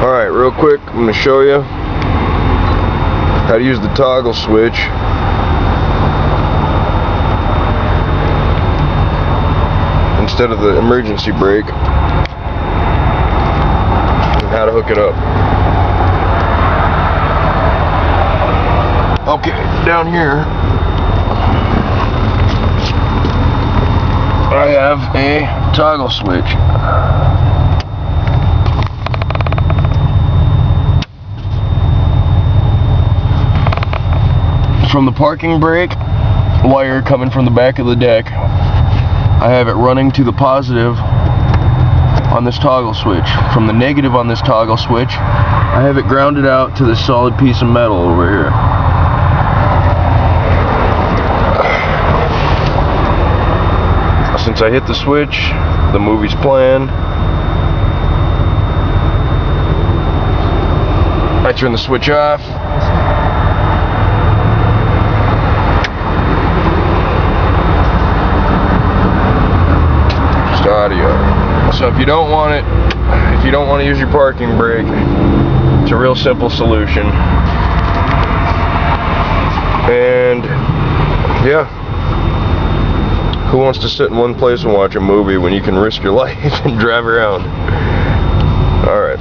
Alright, real quick, I'm going to show you how to use the toggle switch instead of the emergency brake, and how to hook it up. Okay, down here I have a toggle switch. From the parking brake wire coming from the back of the deck, I have it running to the positive on this toggle switch. From the negative on this toggle switch, I have it grounded out to this solid piece of metal over here. Since I hit the switch, the movie's playing. I turn the switch off. Just audio. So if you don't want it, if you don't want to use your parking brake, it's a real simple solution. And yeah. Who wants to sit in one place and watch a movie when you can risk your life and drive around? Alright.